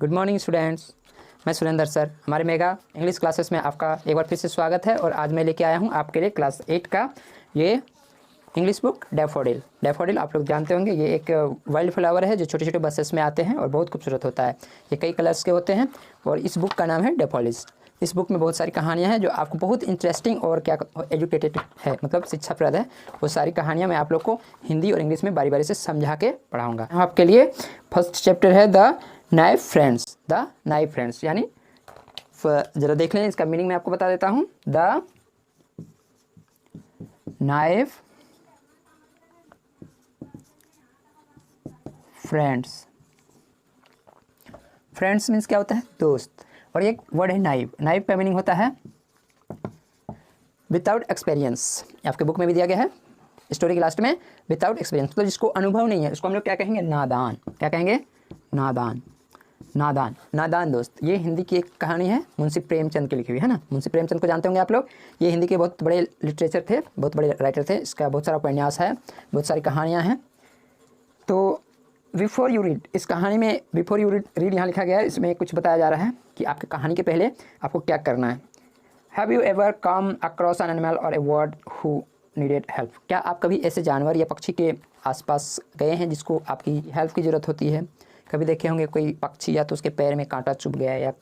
Good morning students, मैं Surendra sir. हमारे mega English classes में आपका एक बार फिर से स्वागत है। और आज मैं लेके आया हूँ आपके लिए क्लास 8 का ये इंग्लिश बुक डैफोडिल। डैफोडिल आप लोग जानते होंगे, ये एक वाइल्ड फ्लावर है जो छोटे छोटे बसेस में आते हैं और बहुत खूबसूरत होता है। ये कई कलर्स के होते हैं और इस बुक का नाम है डैफोडिल्स। इस बुक में बहुत सारी कहानियाँ हैं जो आपको बहुत इंटरेस्टिंग और क्या एजुकेटेड है, मतलब शिक्षाप्रद है। वो सारी कहानियाँ मैं आप लोग को हिंदी और इंग्लिश में बारी बारी से समझा के पढ़ाऊँगा। आपके लिए फर्स्ट चैप्टर है the knife friends. The knife friends यानी जरा देख लें, इसका मीनिंग मैं आपको बता देता हूँ। The knife friends. Friends means क्या होता है? दोस्त। और एक वर्ड है नाइफ। नाइफ का मीनिंग होता है विदाउट एक्सपीरियंस। आपके बुक में भी दिया गया है स्टोरी के लास्ट में, विदाउट एक्सपीरियंस मतलब जिसको अनुभव नहीं है उसको हम लोग क्या कहेंगे? नादान। क्या कहेंगे? नादान। नादान, नादान दोस्त। ये हिंदी की एक कहानी है, मुंशी प्रेमचंद की लिखी हुई है ना। मुंशी प्रेमचंद को जानते होंगे आप लोग। ये हिंदी के बहुत बड़े लिटरेचर थे, बहुत बड़े राइटर थे। इसका बहुत सारा उपन्यास है, बहुत सारी कहानियाँ हैं। तो बिफोर यू रीड, इस कहानी में बिफोर यू रीड यहाँ लिखा गया है। इसमें कुछ बताया जा रहा है कि आपकी कहानी के पहले आपको क्या करना है। Have you ever come across an animal और ए बर्ड हु नीडेड हेल्प? क्या आप कभी ऐसे जानवर या पक्षी के आसपास गए हैं जिसको आपकी हेल्प की ज़रूरत होती है? कभी देखे होंगे कोई पक्षी या तो उसके पैर में कांटा चुभ गया, या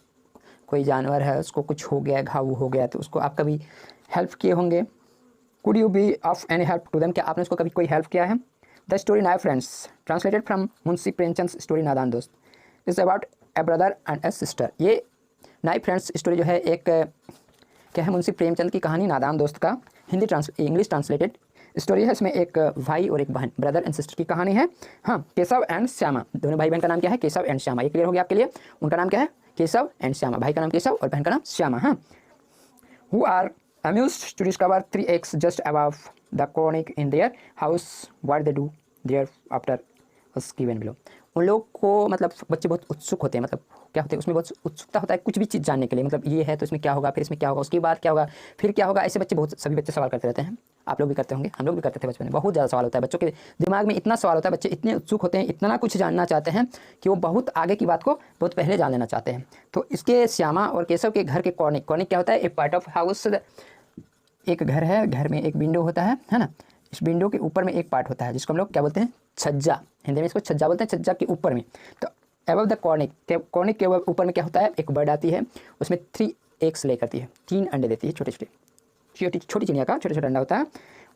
कोई जानवर है उसको कुछ हो गया, घाव हो गया, तो उसको आप कभी हेल्प किए होंगे। Could you be of any help to them? क्या आपने उसको कभी कोई हेल्प किया है? The story knife friends translated from Munshi Premchand story Nadaan Dost is about a brother and a sister. ये नाइफ फ्रेंड्स स्टोरी जो है एक क्या है? मुंशी प्रेमचंद की कहानी नादान दोस्त का इंग्लिश ट्रांसलेटेड स्टोरी है। इसमें एक भाई और एक बहन, ब्रदर एंड सिस्टर की कहानी है। हाँ, केशव एंड श्यामा, दोनों भाई बहन का नाम क्या है? केशव एंड श्यामा। ये क्लियर हो गया आपके लिए? उनका नाम क्या है? केशव एंड श्यामा। भाई का नाम केशव और बहन का नाम श्यामा। हाँ, who are amused to discover 3 eggs just above the cornic in their house. What they do there after was given below. उन लोग को मतलब बच्चे बहुत उत्सुक होते हैं, मतलब क्या होते हैं उसमें बहुत उत्सुकता होता है कुछ भी चीज़ जानने के लिए। मतलब ये है तो इसमें क्या होगा, फिर इसमें क्या होगा, उसके बाद क्या होगा, फिर क्या होगा। ऐसे बच्चे बहुत सभी बच्चे सवाल करते रहते हैं। आप लोग भी करते होंगे, हम लोग भी करते थे बचपन में। बहुत ज़्यादा सवाल होता है बच्चों के दिमाग में, इतना सवाल होता है, बच्चे इतने उत्सुक होते हैं, इतना कुछ जानना चाहते हैं कि वो बहुत आगे की बात को बहुत पहले जान लेना चाहते हैं। तो इसके श्यामा और केशव के घर के कॉर्निक, कॉर्निक क्या होता है? ए पार्ट ऑफ हाउस। एक घर है, घर में एक विंडो होता है ना। इस विंडो के ऊपर में एक पार्ट होता है जिसको हम लोग क्या बोलते हैं? छज्जा। हिंदी में इसको छज्जा बोलते हैं। छज्जा के ऊपर में, तो अबव द कॉर्निक, कॉर्निक के ऊपर में क्या होता है? एक बर्ड आती है, उसमें 3 एग्स ले करती है, 3 अंडे देती है। छोटी छोटी चिड़िया का छोटा छोटा अंडा होता है।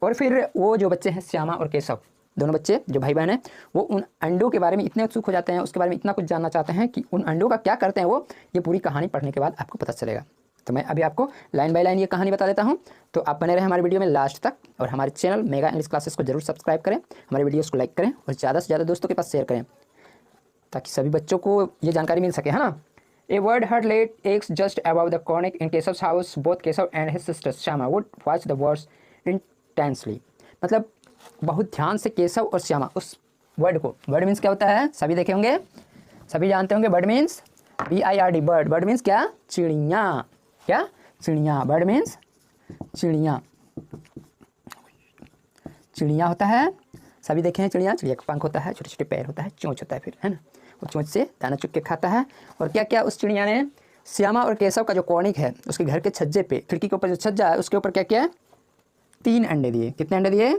और फिर वो जो बच्चे हैं श्यामा और केशव, दोनों बच्चे जो भाई बहन हैं, वो उन अंडों के बारे में इतने उत्सुक हो जाते हैं, उसके बारे में इतना कुछ जानना चाहते हैं कि उन अंडों का क्या करते हैं वो, ये पूरी कहानी पढ़ने के बाद आपको पता चलेगा। तो मैं अभी आपको लाइन बाय लाइन ये कहानी बता देता हूँ। तो आप बने रहे हमारे वीडियो में लास्ट तक, और हमारे चैनल मेगा इंग्लिश क्लासेस को जरूर सब्सक्राइब करें, हमारे वीडियोस को लाइक करें और ज़्यादा से ज़्यादा दोस्तों के पास शेयर करें ताकि सभी बच्चों को ये जानकारी मिल सके, है ना। A bird had laid eggs just about the cornice in Keshav's house. Both Keshav and his sister Shyama would watch the birds intensely. मतलब बहुत ध्यान से केशव और श्यामा उस वर्ड को, वर्ड मीन्स क्या होता है? सभी देखे होंगे, सभी जानते होंगे। Word means BIRD, bird. Bird means क्या? चिड़िया। क्या? चिड़िया। बर्ड मीन्स चिड़िया। चिड़िया होता है, सभी देखे हैं चिड़िया। चिड़िया का पंख होता है, छोटे छोटे पैर होता है, चोंच होता है, फिर है ना, वो चोंच से दाना चुग के खाता है। और क्या क्या उस चिड़िया ने श्यामा और केशव का जो कॉर्निक है उसके घर के छज्जे पे, खिड़की के ऊपर जो छज्जा है उसके ऊपर क्या किया? 3 अंडे दिए। कितने अंडे दिए?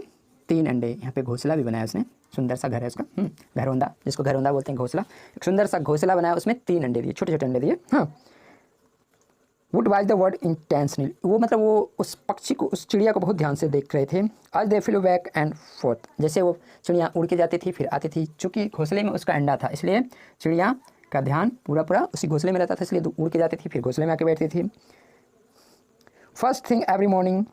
3 अंडे। यहाँ पे घोंसला भी बनाया उसने, सुंदर सा घर है उसका, घरौंदा, जिसको घरौंदा बोलते हैं, घोंसला। एक सुंदर सा घोंसला बनाया, उसमें 3 अंडे दिए, छोटे छोटे अंडे दिए। हाँ, would watch the word intensely. वो मतलब वो उस पक्षी को, उस चिड़िया को बहुत ध्यान से देख रहे थे। आज दे फ्लू बैक एंड फोर्थ, जैसे वो चिड़िया उड़ के जाती थी फिर आती थी। चूँकि घोंसले में उसका अंडा था इसलिए चिड़िया का ध्यान पूरा उसी घोंसले में रहता था, इसलिए उड़ के जाती थी फिर घोंसले में आके बैठती थी। First thing every morning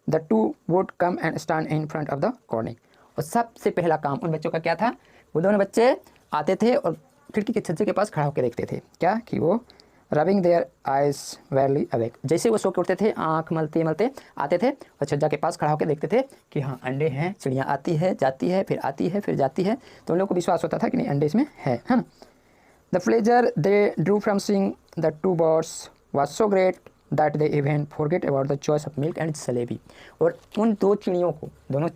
the 2 would come and stand in front of the cornice. और सबसे पहला काम उन बच्चों का क्या था? वो दोनों बच्चे आते थे और खिड़की के छज्जे के पास खड़ा होकर देखते थे क्या? कि वो रबिंग देयर आइज वेरली अवेक। जैसे वो सो के उठते थे, आँख मलते मलते आते थे और छज्जा के पास खड़ा होकर देखते थे कि हाँ अंडे हैं। चिड़िया आती है, जाती है, फिर आती है, फिर जाती है, तो उन लोगों को विश्वास होता था कि नहीं अंडे इसमें है ना। The pleasure they Drew from seeing the 2 birds was so great that they even forget about the choice of milk and jalebi. और उन 2 चिड़ियों को, दोनों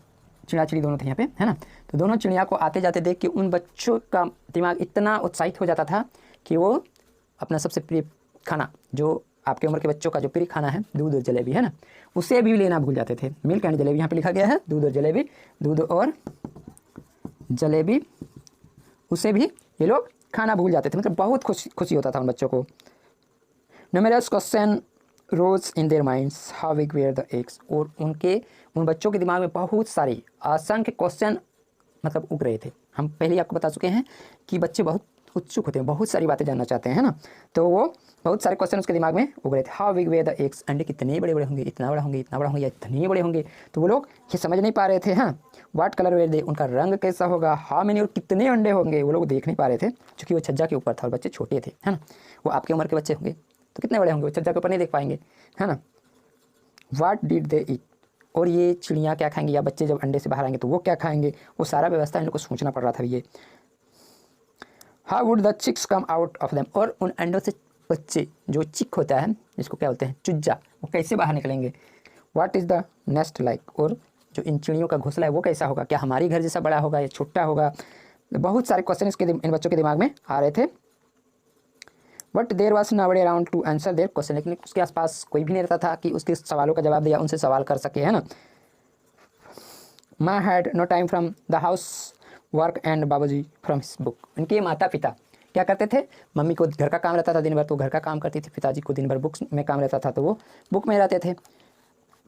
चिड़ी दोनों थे यहाँ पे, है ना। तो दोनों चिड़िया को आते जाते देख के उन बच्चों का दिमाग इतना उत्साहित हो जाता था कि वो अपना सबसे प्रिय खाना, जो आपके उम्र के बच्चों का जो प्रिय खाना है, दूध और जलेबी, है ना, उसे भी लेना भूल जाते थे। मिल्क एंड जलेबी यहाँ पे लिखा गया है, दूध और जलेबी, दूध और जलेबी, उसे भी ये लोग खाना भूल जाते थे। मतलब बहुत खुशी होता था उन बच्चों को। Numerous question rose in their minds, how big were the eggs, और उन बच्चों के दिमाग में बहुत सारी असंख्य क्वेश्चन मतलब उग रहे थे। हम पहले आपको बता चुके हैं कि बच्चे बहुत उत्सुक होते हैं, बहुत सारी बातें जानना चाहते हैं, है ना, तो वो बहुत सारे क्वेश्चन उसके दिमाग में उग रहे थे। How big were the eggs, अंडे कितने बड़े बड़े होंगे, इतना बड़ा होंगे, इतना बड़ा होंगे, या इतने बड़े होंगे, तो वो लोग ये समझ नहीं पा रहे थे। हाँ, व्हाट कलर वेयर दे, उनका रंग कैसा होगा, हाउ मेनी, और कितने अंडे होंगे, वो लोग देख नहीं पा रहे थे, क्योंकि वो छज्जा के ऊपर था और बच्चे छोटे थे, है ना। वो आपके उम्र के बच्चे होंगे तो कितने बड़े होंगे, वो छज्जा के ऊपर नहीं देख पाएंगे, है ना। व्हाट डिड दे ईट, और ये चिड़ियाँ क्या खाएंगी, या बच्चे जब अंडे से बाहर आएंगे तो वो क्या खाएंगे, वो सारा व्यवस्था इन लोग को सोचना पड़ रहा था। ये how would the chicks come out of them, और उन अंडों से बच्चे, जो चिक होता है जिसको क्या बोलते हैं, चुज्जा, वो कैसे बाहर निकलेंगे। What is the nest like, और जो इन चिड़ियों का घोंसला है वो कैसा होगा, क्या हमारी घर जैसा बड़ा होगा या छोटा होगा। बहुत सारे क्वेश्चन इन बच्चों के दिमाग में आ रहे थे। But there was nobody around to answer their question, लेकिन उसके आसपास कोई भी नहीं रहता था कि उसके सवालों का जवाब दिया, उनसे सवाल कर सके, है ना। माँ had no time from the house work and बाबूजी फ्रॉम हिज बुक, इनके माता पिता क्या करते थे, मम्मी को घर का काम रहता था दिन भर तो घर का काम करती थी, पिताजी को दिन भर बुक्स में काम रहता था तो वो बुक में रहते थे,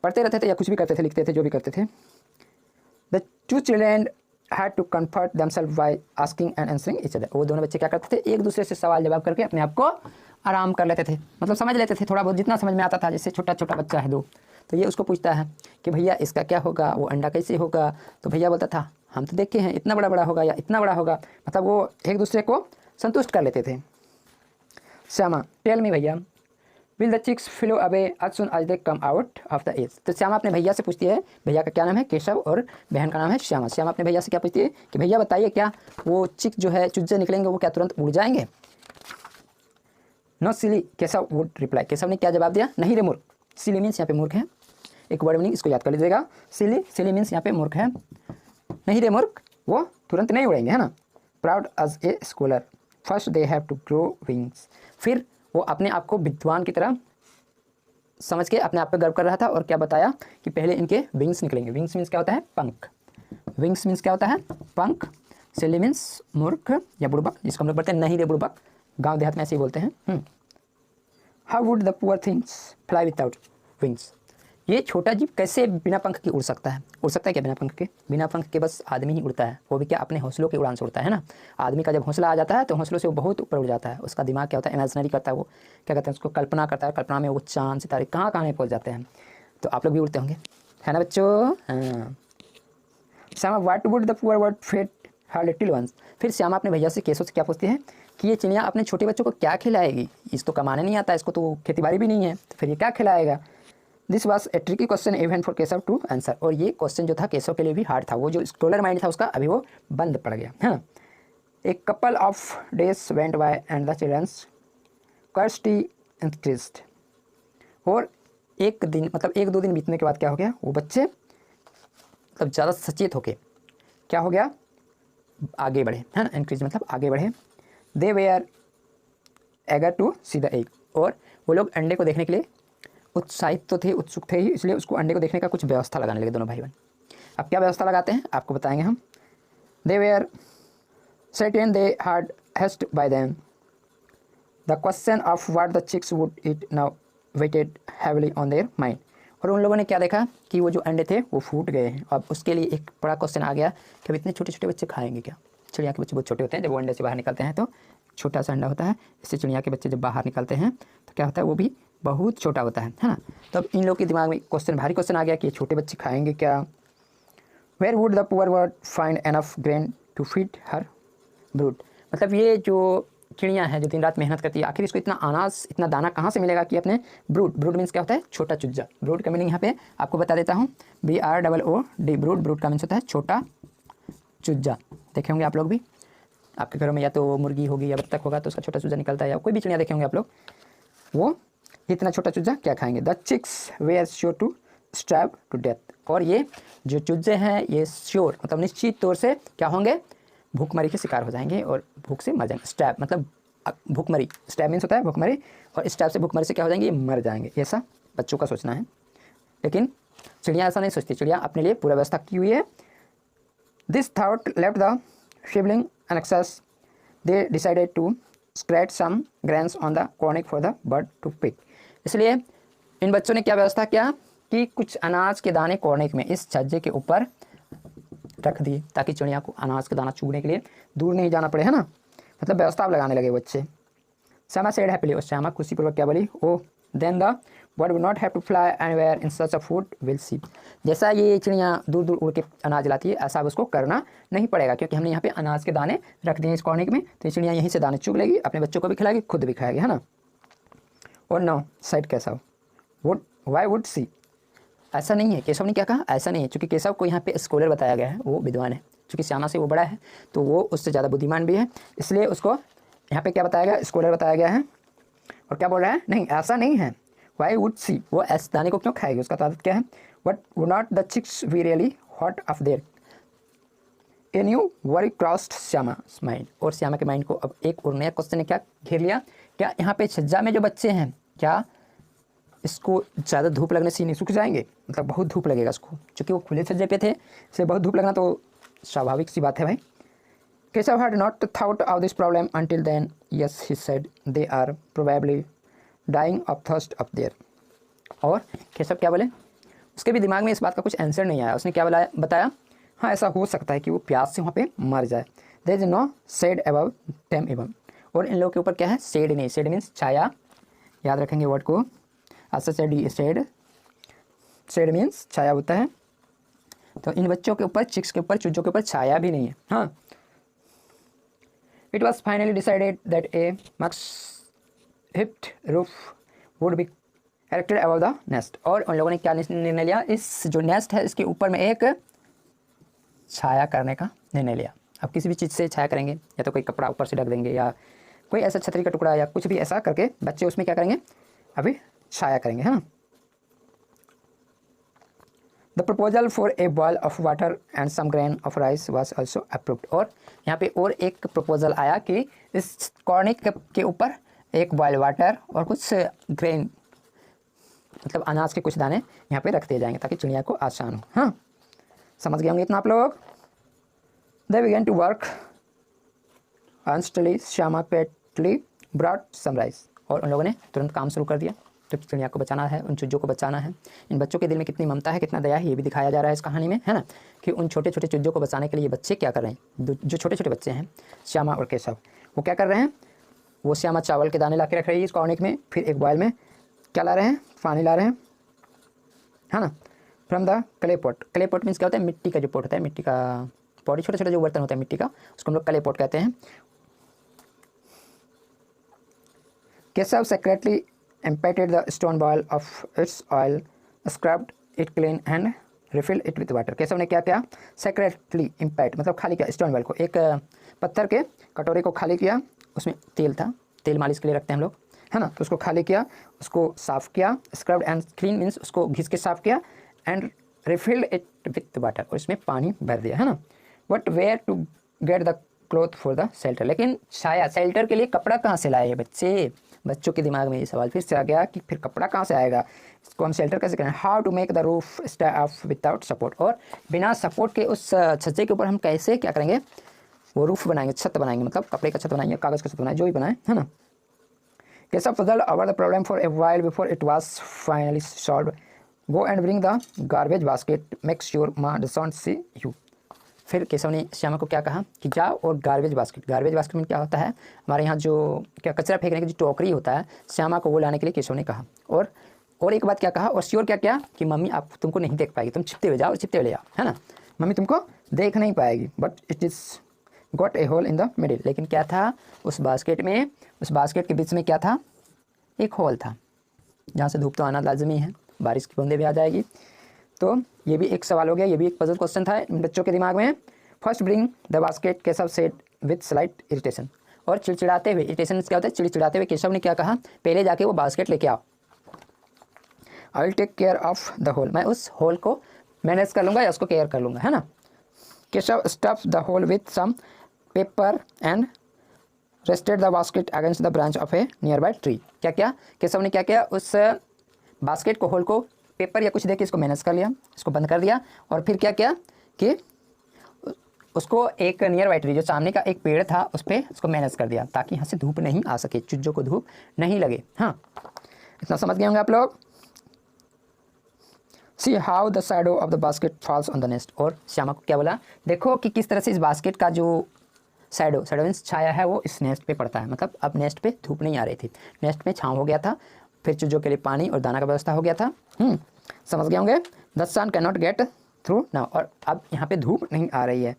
पढ़ते रहते थे या कुछ भी करते थे, लिखते थे, जो भी करते थे। The two children had to comfort themselves by asking and answering each other, वो दोनों बच्चे क्या करते थे, एक दूसरे से सवाल जवाब करके अपने आप को आराम कर लेते थे, मतलब समझ लेते थे थोड़ा बहुत, जितना समझ में आता था। जैसे छोटा छोटा बच्चा है दो, तो ये उसको पूछता है कि भैया इसका क्या होगा, वो अंडा कैसे होगा, तो भैया बोलता था हम तो देखे हैं इतना बड़ा बड़ा होगा या इतना बड़ा होगा, मतलब वो एक दूसरे को संतुष्ट कर लेते थे। श्यामा टेल मी भैया, will the chicks flow away as soon as they come out of the egg, तो श्यामा अपने भैया से पूछती है, भैया का क्या नाम है केशव और बहन का नाम है श्यामा। श्यामा अपने भैया से क्या पूछती है कि भैया बताइए क्या वो चिक जो है चुज्जे निकलेंगे वो क्या तुरंत उड़ जाएंगे। No silly, Keshav would reply, Keshav ने क्या जवाब दिया, नहीं रे मूर्ख। सिली मीन्स यहाँ पे मूर्ख है, एक वर्ड मीनिंग इसको याद कर लीजिएगा, सिली, सिली मीन्स यहाँ पे मूर्ख है, नहीं रे मूर्ख, वो तुरंत नहीं उड़ेंगे, है ना। Proud as a scholar first they have to grow wings, फिर वो अपने आप को विद्वान की तरह समझ के अपने आप पे गर्व कर रहा था और क्या बताया कि पहले इनके विंग्स निकलेंगे। विंग्स मीन्स क्या होता है, पंख, विंग्स मीन्स क्या होता है, पंख। सिली मीन्स मूर्ख या बुड़बक, जिसको हम लोग बोलते हैं नहीं रे बुड़बक, गांव देहात में ऐसे ही बोलते हैं। How would the poor things fly without wings, ये छोटा जीव कैसे बिना पंख के उड़ सकता है, उड़ सकता है क्या बिना पंख के, बिना पंख के बस आदमी ही उड़ता है, वो भी क्या अपने हौसलों के उड़ान से उड़ता है ना। आदमी का जब हौसला आ जाता है तो हौसलों से वो बहुत ऊपर उड़ जाता है, उसका दिमाग क्या होता है, इमेजिनरी करता है, वो क्या कहते हैं उसको, कल्पना करता है, कल्पना में वो चांद सितारे कहाँ कहाँ पहुँच जाते हैं। तो आप लोग भी उड़ते होंगे, है ना बच्चों। हाँ, Shyama what would the poor bird feed her little ones, फिर श्यामा अपने भैया से केशव से क्या पूछती है कि ये चिड़िया अपने छोटे बच्चों को क्या खिलाएगी, इसको कमाने नहीं आता, इसको तो खेती बाड़ी भी नहीं है, तो फिर ये क्या खिलाएगा। This was a tricky question even for Keshav to answer, और ये क्वेश्चन जो था केशव के लिए भी हार्ड था, वो जो स्कॉलर माइंड था उसका अभी वो बंद पड़ गया, है ना। एक couple of days went by and the children's curiosity increased, और एक दिन मतलब एक दो दिन बीतने के बाद क्या हो गया, वो बच्चे मतलब ज़्यादा सचेत होके क्या हो गया, आगे बढ़े, है ना। इंक्रीज मतलब आगे बढ़े। They were eager to see the egg, और वो लोग अंडे को देखने के लिए उत्साहित तो थे, उत्सुक थे ही, इसलिए उसको अंडे को देखने का कुछ व्यवस्था लगाने लगे दोनों भाई बहन। अब क्या व्यवस्था लगाते हैं आपको बताएंगे हम। They were certain they had hatched by them, the question of what the chicks would eat now weighed heavily on their mind, और उन लोगों ने क्या देखा कि वो जो अंडे थे वो फूट गए हैं। अब उसके लिए एक बड़ा क्वेश्चन आ गया कि अब इतने छोटे छोटे बच्चे खाएंगे क्या। चिड़िया के बच्चे बहुत छोटे होते हैं, जब वो अंडे से बाहर निकलते हैं तो छोटा सा अंडा होता है, इससे चिड़िया के बच्चे जब बाहर निकलते हैं तो क्या होता है, वो भी बहुत छोटा होता है ना। तो अब इन लोग के दिमाग में क्वेश्चन, भारी क्वेश्चन आ गया कि छोटे बच्चे खाएंगे क्या। Where would the poor bird find enough grain to feed her brood, मतलब ये जो चिड़ियाँ हैं जो दिन रात मेहनत करती है, आखिर इसको इतना अनाज इतना दाना कहाँ से मिलेगा कि अपने ब्रूड, ब्रूड मीन्स क्या होता है, छोटा चुज्जा। ब्रूड का मीनिंग यहाँ पे आपको बता देता हूँ, BROOD, ब्रूड, ब्रूड का मीन्स होता है छोटा चुज्जा। देखे होंगे आप लोग भी, आपके घरों में या तो मुर्गी होगी या बत्तख होगा तो उसका छोटा चुज्जा निकलता है, या कोई भी चिड़िया देखे होंगे आप लोग, वो इतना छोटा चुज्जा क्या खाएंगे। The chicks were sure to starve to death, और ये जो चुज्जे हैं ये श्योर मतलब निश्चित तौर से क्या होंगे, भूखमरी के शिकार हो जाएंगे और भूख से मर जाएंगे। स्टार्व मतलब भूखमरी, स्टैब मीन्स होता है भूखमरी, और स्टैब से भूखमरी से क्या हो जाएंगे, ये मर जाएंगे, ऐसा बच्चों का सोचना है। लेकिन चिड़िया ऐसा नहीं सोचती, चिड़िया अपने लिए पूरा व्यवस्था की हुई है। This thought left the siblings uneasy, they decided to scratch some grains on the cornice for the bird to pick. इसलिए इन बच्चों ने क्या व्यवस्था किया कि कुछ अनाज के दाने कॉर्निक में इस छज्जे के ऊपर रख दिए, ताकि चिड़िया को अनाज का दाना चुगने के लिए दूर नहीं जाना पड़े, है ना, मतलब व्यवस्था आप लगाने लगे बच्चे। श्यामा सेड हैप्पीली, और श्यामा खुशीपूर्वक क्या बोली, oh then the bird will not have to fly anywhere in search of food will see. जैसा ये चिड़िया दूर दूर उड़ के अनाज लाती है, ऐसा अब उसको करना नहीं पड़ेगा, क्योंकि हमने यहाँ पे अनाज के दाने रख दिए इस कॉर्निक में, तो ये चिड़िया यहीं से दाने चुग लेगी, अपने बच्चों को भी खिलाएगी, खुद भी खाएगी, है ना। और no side Keshav, would why would see, ऐसा नहीं है, केशव ने क्या कहा, ऐसा नहीं है, क्योंकि केशव को यहाँ पे स्कॉलर बताया गया है, वो विद्वान है, क्योंकि श्यामा से वो बड़ा है तो वो उससे ज़्यादा बुद्धिमान भी है, इसलिए उसको यहाँ पे क्या बताया गया, स्कॉलर बताया गया है। और क्या बोल रहा है, नहीं ऐसा नहीं है, वाई वुड सी, वो ऐसे दाने को क्यों खाएगी, उसका ताकत क्या है, what would not the chicks we really hot of there, a new worry crossed Shyama mind. और श्यामा के माइंड को अब एक और नया क्वेश्चन ने क्या घेर लिया, क्या यहाँ पे छज्जा में जो बच्चे हैं, क्या इसको ज़्यादा धूप लगने से नहीं सूख जाएंगे, मतलब बहुत धूप लगेगा इसको, क्योंकि वो खुले छज्जे पे थे, इसलिए बहुत धूप लगना तो स्वाभाविक सी बात है भाई। Keshav had not thought of this problem until then. Yes, he said, they are probably dying of thirst up there. और केशव क्या बोले, उसके भी दिमाग में इस बात का कुछ आंसर नहीं आया, उसने क्या बताया, हाँ ऐसा हो सकता है कि वो प्यास से वहाँ पे मर जाए। There is no shade above them even. और इन लोगों के ऊपर क्या है, शेड नहीं, शेड मीन्स छाया, याद रखेंगे वर्ड को, ऐसा शेड, शेड मीन्स छाया होता है, तो इन बच्चों के ऊपर, चिक्स के ऊपर, चूजों के ऊपर छाया भी नहीं है। हाँ, It was finally decided that a much-hipped roof would be erected above the nest. और उन लोगों ने क्या निर्णय लिया, इस जो नेस्ट है इसके ऊपर में एक छाया करने का निर्णय लिया। अब किसी भी चीज़ से छाया करेंगे, या तो कोई कपड़ा ऊपर से ढक देंगे, या कोई ऐसा छतरी का टुकड़ा, या कुछ भी ऐसा करके बच्चे उसमें क्या करेंगे, अभी छाया करेंगे, है ना। The proposal for a boil of water and some grain of rice was also approved. और यहाँ पे और एक प्रपोजल आया कि इस कॉर्निक के ऊपर एक बॉयल वाटर और कुछ ग्रेन, मतलब अनाज के कुछ दाने यहाँ पे रख दिए जाएंगे, ताकि चिड़िया को आसान हो। हाँ, समझ गए होंगे इतना आप लोग। They began to work earnestly. Shyama quietly brought some rice. और उन लोगों ने तुरंत काम शुरू कर दिया, तो चिड़िया को बचाना है, उन चूजों को बचाना है। इन बच्चों के दिल में कितनी ममता है, कितना दया है, ये भी दिखाया जा रहा है इस कहानी में, है ना, कि उन छोटे छोटे चूजों को बचाने के लिए बच्चे क्या कर रहे हैं, जो छोटे छोटे बच्चे हैं श्यामा और केशव, वो क्या कर रहे हैं, वो श्यामा चावल के दाने ला के रख रही है इस कॉर्निक में, फिर एक बॉयल में क्या ला रहे हैं, पानी ला रहे हैं, है ना, from the clay pot. Clay pot means क्या होता है, मिट्टी का जो पॉट होता है, मिट्टी का पॉट, छोटा छोटा जो बर्तन होता है मिट्टी का, उसको हम लोग क्ले पॉट कहते हैं। Keshav secretly emptied the stone bowl of its oil, scrubbed it clean and refilled it with water. Keshav ने क्या किया, सेक्रेटली emptied मतलब खाली किया स्टोन बॉल को, एक पत्थर के कटोरे को खाली किया, उसमें तेल था, तेल मालिश के लिए रखते हैं हम लोग, है ना, तो उसको खाली किया, उसको साफ़ किया, स्क्रब्ड एंड क्लीन मीन्स उसको घिस के साफ़ किया, and refilled it with water, और इसमें पानी भर दिया, है ना। But where to get the cloth for the shelter, लेकिन छाया, शेल्टर के लिए कपड़ा कहाँ से लाए बच्चे, बच्चों के दिमाग में ये सवाल फिर से आ गया कि फिर कपड़ा कहाँ से आएगा, इसको हम शेल्टर कैसे करें। How to make the roof stay off without support, और बिना सपोर्ट के उस छज्जे के ऊपर हम कैसे क्या करेंगे, वो रूफ बनाएंगे, छत बनाएंगे, मतलब कपड़े का छत बनाएंगे, कागज़ का छत बनाएंगे, जो भी बनाए, है ना। Keshav puzzled over the problem for a while before it was finally solved. Go and bring the garbage basket. Make sure Ma doesn't see you. फिर केशव ने श्यामा को क्या कहा कि जाओ और गार्बेज बास्केट में क्या होता है, हमारे यहाँ जो क्या कचरा फेंकने की जो टोकरी होता है, श्यामा को वो लाने के लिए केशव ने कहा। और एक बात क्या कहा, और श्योर क्या क्या कि मम्मी आप तुमको नहीं देख पाएगी, तुम छिपते हुए जाओ और छिपते हुए ले आओ, है ना, मम्मी तुमको देख नहीं पाएगी। But it is got a hole in the middle, लेकिन क्या था उस बास्केट में, उस बास्केट के बीच में क्या था, एक होल था, जहाँ से धूप तो आना लाजमी है, बारिश की बूंदें भी आ जाएगी। तो ये भी एक सवाल हो गया, ये भी एक पजल क्वेश्चन था इन बच्चों के दिमाग में। First bring the basket, Keshav said with slight irritation, और चिड़चिड़ाते हुए, इरिटेशन क्या होता है, चिड़चिड़ाते हुए केशव ने क्या कहा, पहले जाके वो बास्केट लेके आओ, I will take care of the hole, मैं उस होल को मैनेज कर लूँगा या उसको केयर कर लूँगा, है ना। Keshav stuff the hole with some paper and rested the basket against the branch of a nearby tree. क्या क्या केशव ने क्या किया, उस बास्केट को, होल को पेपर या कुछ देके इसको मैनेज कर लिया, इसको बंद कर दिया, और फिर क्या किया कि उसको एक नियर बाय ट्री, जो सामने का एक पेड़ था, उस पर उसको मैनेज कर दिया ताकि यहाँ से धूप नहीं आ सके, चूजों को धूप नहीं लगे। हाँ, इतना समझ गए होंगे आप लोग। See how the shadow of the basket falls on the nest. और श्यामा को क्या बोला, देखो कि किस तरह से इस बास्केट का जो शैडो मीन्स छाया है वो इस नेस्ट पे पड़ता है। मतलब अब नेस्ट पे धूप नहीं आ रही थी, नेस्ट में छाँव हो गया था, फिर चूजों के लिए पानी और दाना का व्यवस्था हो गया था। समझ गए होंगे। The sun can not get through now, और अब यहाँ पे धूप नहीं आ रही है।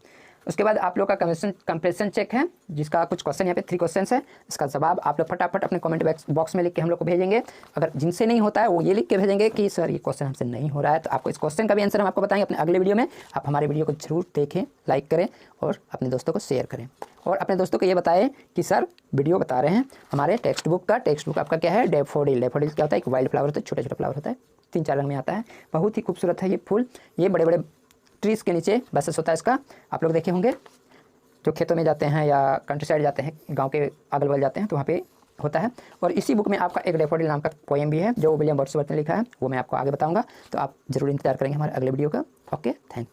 उसके बाद आप लोग का कंप्रेशन चेक है, जिसका कुछ क्वेश्चन यहाँ पे 3 क्वेश्चन है। इसका जवाब आप लोग फटाफट अपने कमेंट बॉक्स में लिख के हम लोग को भेजेंगे। अगर जिनसे नहीं होता है वो ये लिख के भेजेंगे कि सर ये क्वेश्चन हमसे नहीं हो रहा है, तो आपको इस क्वेश्चन का भी आंसर हम आपको बताएंगे अपने अगले वीडियो में। आप हमारे वीडियो को जरूर देखें, लाइक करें और अपने दोस्तों को शेयर करें, और अपने दोस्तों को ये बताएं कि सर वीडियो बता रहे हैं हमारे टेक्स्ट बुक का। टेक्स्ट बुक आपका क्या है, डैफोडिल। डैफोडिल क्या होता है, एक वाइल्ड फ्लावर होता है, छोटा छोटा फ्लावर होता है, 3-4 रंग में आता है, बहुत ही खूबसूरत है ये फूल। ये बड़े बड़े ट्रीज़ के नीचे बसेस होता है इसका, आप लोग देखे होंगे। जो खेतों में जाते हैं या कंट्री साइड जाते हैं, गांव के अगल बगल जाते हैं, तो वहाँ पे होता है। और इसी बुक में आपका एक डैफोडिल नाम का पोएम भी है जो विलियम वर्ड्सवर्थ ने लिखा है, वो मैं आपको आगे बताऊंगा। तो आप जरूर इंतजार करेंगे हमारे अगले वीडियो का। Okay, thank